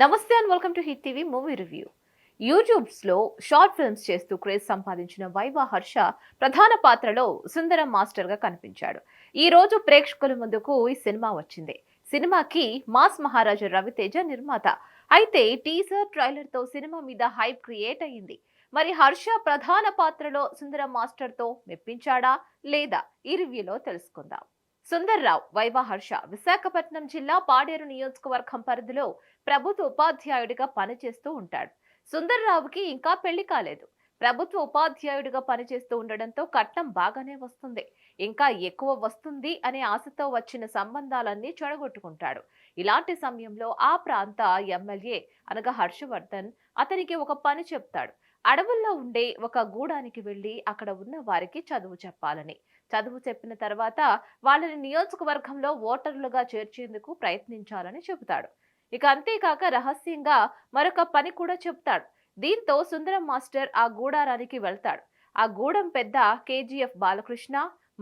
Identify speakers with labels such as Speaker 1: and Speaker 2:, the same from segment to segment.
Speaker 1: నమస్తే and welcome to hit TV movie review. యూట్యూబ్స్లో short films చేస్తూ క్రేజ్ సంపాదించిన వైవా హర్ష ప్రధాన పాత్రలో సుందరం మాస్టర్గా కనిపించాడు. ఈ రోజు ప్రేక్షకుల ముందుకు ఈ సినిమా వచ్చింది. సినిమాకి మాస్ మహారాజా రవితేజ నిర్మాత. అయితే టీజర్ ట్రైలర్తో సినిమా మీద హైప్ క్రియేట్ అయ్యింది. మరి హర్ష ప్రధాన పాత్రలో సుందరం మాస్టర్తో మెప్పించాడా లేదా ఈ రివ్యూలో తెలుసుకుందాం. సుందర్రావు వైవా హర్ష విశాఖపట్నం జిల్లా పాడేరు నియోజకవర్గం పరిధిలో ప్రభుత్వ ఉపాధ్యాయుడిగా పనిచేస్తూ ఉంటాడు. సుందర్రావుకి ఇంకా పెళ్లి కాలేదు. ప్రభుత్వ ఉపాధ్యాయుడిగా పనిచేస్తూ ఉండడంతో కట్నం బాగానే వస్తుంది. ఇంకా ఎక్కువ వస్తుంది అనే ఆశతో వచ్చిన సంబంధాలన్నీ చెడగొట్టుకుంటాడు. ఇలాంటి సమయంలో ఆ ప్రాంత ఎమ్మెల్యే అనగా హర్షవర్ధన్ అతనికి ఒక పని చెప్తాడు. అడవుల్లో ఉండే ఒక గూడానికి వెళ్లి అక్కడ ఉన్న వారికి చదువు చెప్పాలని. చదువు చెప్పిన తర్వాత వాళ్ళని నియోజకవర్గంలో ఓటర్లుగా చేర్చేందుకు ప్రయత్నించాలని చెబుతాడు. ఇక అంతేకాక రహస్యంగా మరొక పని కూడా చెప్తాడు. దీంతో సుందరం మాస్టర్ ఆ గూడారానికి వెళ్తాడు. ఆ గూడెం పెద్ద కేజీఎఫ్ బాలకృష్ణ,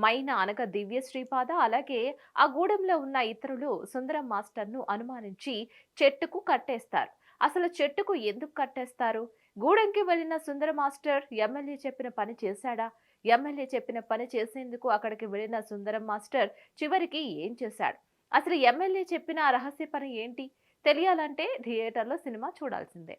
Speaker 1: మైనా అనగా దివ్య శ్రీపాద, అలాగే ఆ గూడెంలో ఉన్న ఇతరులు సుందరం మాస్టర్ను అనుమానించి చెట్టుకు కట్టేస్తారు. అసలు చెట్టుకు ఎందుకు కట్టేస్తారు? గూడెంకి వెళ్లిన సుందర మాస్టర్ ఎమ్మెల్యే చెప్పిన పని చేశాడా? ఎమ్మెల్యే చెప్పిన పని చేసేందుకు అక్కడికి వెళ్లిన సుందరం మాస్టర్ చివరికి ఏం చేశాడు? అసలు ఎమ్మెల్యే చెప్పిన ఆ రహస్య పని ఏంటి? తెలియాలంటే థియేటర్లో సినిమా చూడాల్సిందే.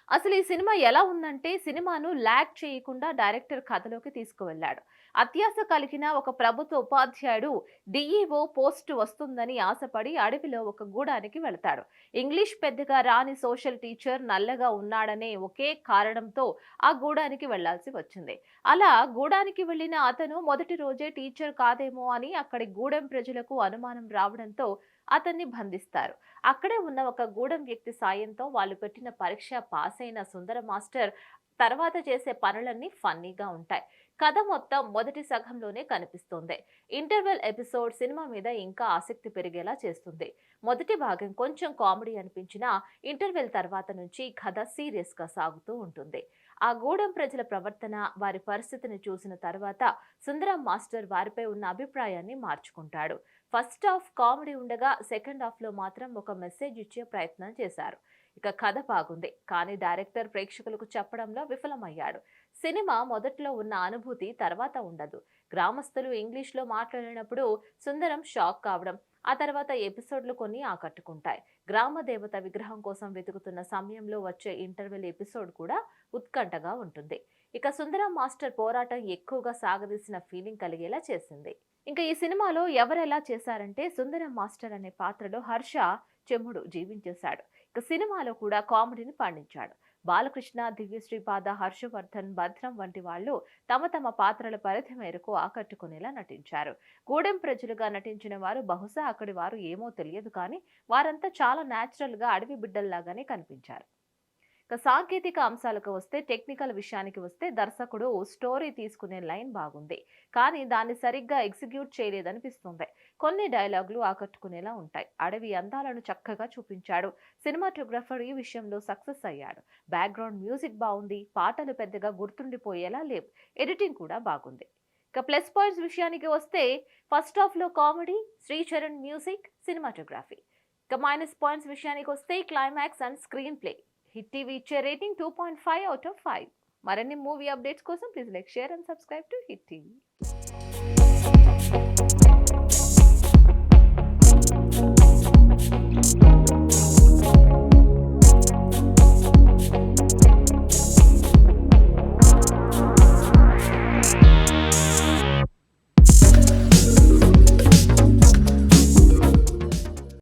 Speaker 1: అసలు ఈ సినిమా ఎలా ఉందంటే సినిమాను ల్యాగ్ చేయకుండా డైరెక్టర్ కథలోకి తీసుకువెళ్ళాడు. అత్యాశ కలిగిన ఒక ప్రభుత్వ ఉపాధ్యాయుడు డిఈఓ పోస్ట్ వస్తుందని ఆశపడి అడవిలో ఒక గూడానికి వెళతాడు. ఇంగ్లీష్ పెద్దగా రాని సోషల్ టీచర్ నల్లగా ఉన్నాడనే ఒకే కారణంతో ఆ గూడానికి వెళ్లాల్సి వచ్చింది. అలా గూడానికి వెళ్లిన అతను మొదటి రోజే టీచర్ కాదేమో అని అక్కడి గూడెం ప్రజలకు అనుమానం రావడంతో అతన్ని బంధిస్తారు. అక్కడే ఉన్న ఒక గూడెం వ్యక్తి సాయంతో వాళ్ళు పెట్టిన పరీక్ష పాస్ అయిన సుందర మాస్టర్ తర్వాత చేసే పనులన్నీ ఫన్నీగా ఉంటాయి. కథ మొత్తం మొదటి సగంలోనే కనిపిస్తుంది. ఇంటర్వెల్ ఎపిసోడ్ సినిమా మీద ఇంకా ఆసక్తి పెరిగేలా చేస్తుంది. మొదటి భాగం కొంచెం కామెడీ అనిపించినా ఇంటర్వెల్ తర్వాత నుంచి కథ సీరియస్ గా సాగుతూ ఉంటుంది. ఆ గూడెం ప్రజల ప్రవర్తన, వారి పరిస్థితిని చూసిన తర్వాత సుందరం మాస్టర్ వారిపై ఉన్న అభిప్రాయాన్ని మార్చుకుంటాడు. ఫస్ట్ హాఫ్ కామెడీ ఉండగా సెకండ్ హాఫ్ లో మాత్రం ఒక మెసేజ్ ఇచ్చే ప్రయత్నం చేశారు. ఇక కథ బాగుంది, కానీ డైరెక్టర్ ప్రేక్షకులకు చెప్పడంలో విఫలమయ్యాడు. సినిమా మొదట్లో ఉన్న అనుభూతి తర్వాత ఉండదు. గ్రామస్తులు ఇంగ్లీష్లో మాట్లాడినప్పుడు సుందరం షాక్ కావడం, ఆ తర్వాత ఎపిసోడ్లు కొన్ని ఆకట్టుకుంటాయి. గ్రామ దేవత విగ్రహం కోసం వెతుకుతున్న సమయంలో వచ్చే ఇంటర్వెల్ ఎపిసోడ్ కూడా ఉత్కంఠగా ఉంటుంది. ఇక సుందరం మాస్టర్ పోరాటం ఎక్కువగా సాగదీసిన ఫీలింగ్ కలిగేలా చేసింది. ఇంకా ఈ సినిమాలో ఎవరెలా చేశారంటే సుందరం మాస్టర్ అనే పాత్రలో హర్ష చెమ్ముడు జీవించేశాడు. ఇక సినిమాలో కూడా కామెడీని పండించాడు. బాలకృష్ణ, దివ్యశ్రీపాద, హర్షవర్ధన్, భద్రం వంటి వాళ్ళు తమ తమ పాత్రల పరిధి మేరకు ఆకట్టుకునేలా నటించారు. గూడెం ప్రజలుగా నటించిన వారు బహుశా అక్కడి వారు ఏమో తెలియదు, కానీ వారంతా చాలా న్యాచురల్ గా అడవి బిడ్డల్లాగానే కనిపించారు. ఇక సాంకేతిక అంశాలకు వస్తే, టెక్నికల్ విషయానికి వస్తే దర్శకుడు స్టోరీ తీసుకునే లైన్ బాగుంది, కానీ దాన్ని సరిగ్గా ఎగ్జిక్యూట్ చేయలేదనిపిస్తుంది. కొన్ని డైలాగులు ఆకట్టుకునేలా ఉంటాయి. అడవి అందాలను చక్కగా చూపించాడు. సినిమాటోగ్రఫర్ ఈ విషయంలో సక్సెస్ అయ్యాడు. బ్యాక్గ్రౌండ్ మ్యూజిక్ బాగుంది, పాటలు పెద్దగా గుర్తుండిపోయేలా లేవు. ఎడిటింగ్ కూడా బాగుంది. ఇక ప్లస్ పాయింట్స్ విషయానికి వస్తే ఫస్ట్ హాఫ్ లో కామెడీ, శ్రీచరణ్ మ్యూజిక్, సినిమాటోగ్రఫీ. ఇక మైనస్ పాయింట్స్ విషయానికి వస్తే climax and screen play. Hit TV ఇచ్చే రేటింగ్ 2.5 out of 5. మరిన్ని మూవీ అప్డేట్స్ కోసం please like, share and subscribe to hit TV.